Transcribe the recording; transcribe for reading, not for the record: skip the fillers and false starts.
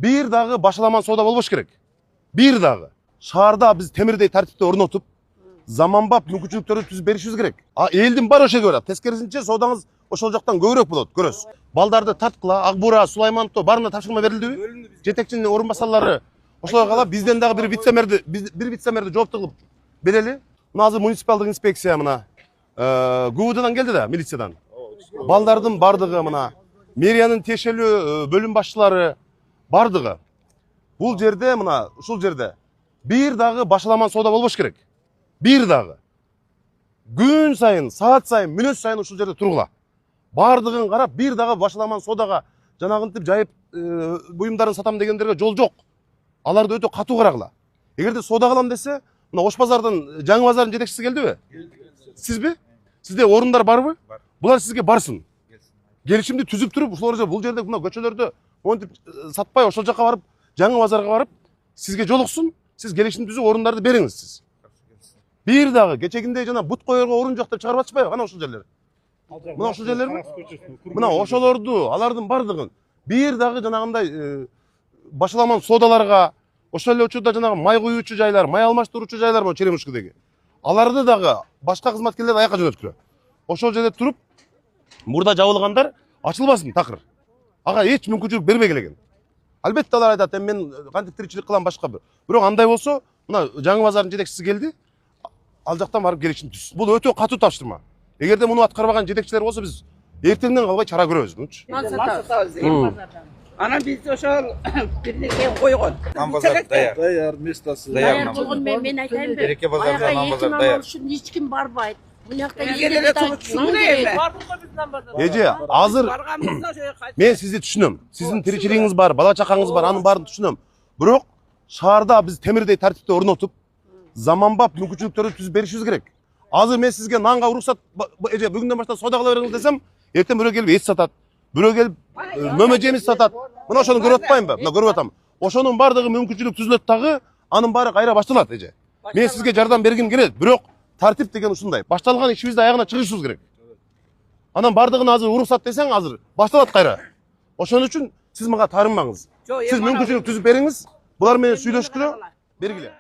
бир дагы башаламан соода болбош керек. Бир дагы. Шаарда биз темирдей тартипти орнотуп, заманбап мүмкүнчүлүктөрдү түзүп беришибиз керек. Элдин баары ошо көрөт. Тескерисинче соодаңыз ошол жактан көбүрөөк болот, көрөсүз. Балдарды тарткыла, Акбура, Сулаймановдо баарына тапшырма берилдиби? Жетекчинин орун басарлары ошолорго кала бизден дагы бир вице-мэрди жоопту кылып берели. Мына азыр муниципалдык инспекция мына ГУВДдан келди да, милициядан. Балдардын бардыгы мына мэриянын тиешелүү бөлүм башчылары бардыгы. Бул жерде мына ушул жерде бир дагы башаламан соода болбош керек. Бир дагы. Күн сайын, саат сайын, мүнөт сайын ушул жерде тургула. Бардыгын карап, бир дагы башаламан соодага жанагынтип жайып буюмдарын сатам дегендерге жол жок. Аларды өтө катуу карагыла. Эгерде соода кылам десе, мына Ош базардын, Жаңы базардын жетекчиси келдиби? Сизби? Сизде орундар барбы? Булар сизге барсын. Келишимди түзүп туруп, ушулар бул жерде мына көчөлөрдө монтип сатпай ошол жака барып, Жаңы базарга барып, сизге жолуксун, сиз келишимди түзүп орундарды бериңиз сиз. Бир дагы кечегиндей жана бут коерго орун жок деп чыгарып атышпайбы? Кана ошол жерлер. Мына ошол жерлерби? Мына ошолорду, алардын бардыгын бир дагы жанагындай башаламан соодаларга, ошол эле учурда жанагы май куюучу жайлар, май алмаштыруучу жайлар бар Черемушкадеги. Аларды дагы башка кызматкерлер аякка жөнөткүлө. Ошол жерде туруп, мурда жабылгандар ачылбасын такыр. Ага эч мүмкүнчүлүк бербей келген. Албетте алар айтат, мен кантип тиричилик кылам башка бир. Бирок андай болсо, мына Жаңы базардын жетекчиси келди. Ал жактан барып келишим түз. Бул өтө катуу тапшырма. Эгерде муну аткарбаган жетекчилер болсо, биз эртеңден калбай чара көрөбүз, мынчы. Анан биз ошол бирдеке койгон. Даяр местосы. Даяр болгон мен айтайынбы? Береке базарда нан базар даяр. Эч ким барбайт. Мынакта Эже, азыр мен сизди түшүнөм. Сиздин тиричилигиңиз бар, бала чакаңыз бар, анын баарын түшүнөм. Бирок шаарда биз темирдей тартипти орнотуп, заманбап мүмкүнчүлүктөрдү түзүп беришибиз керек. Азыр мен сизге нанга уруксат, эже бүгүндөн баштап соода кыла бериңиз десем, эртең бирөө келип эт сатат, бирөө келип мөмө жемис сатат. Мына ошону көрүп атпаймынбы? Мына көрүп атам. Ошонун бардыгы мүмкүнчүлүк түзүлөт дагы, анын баары кайра башталат, эже. Мен сизге жардам бергим келет, бирок тартип деген ушундай. Башталган ишибизди аягына чыгышыбыз керек. Анан бардыгын азыр уруксат десең, азыр башталат кайра. Ошон үчүн сиз мага таарынмаңыз. Сиз мүмкүнчүлүк түзүп бериңиз, булар менен сүйлөшкүлө, бергиле.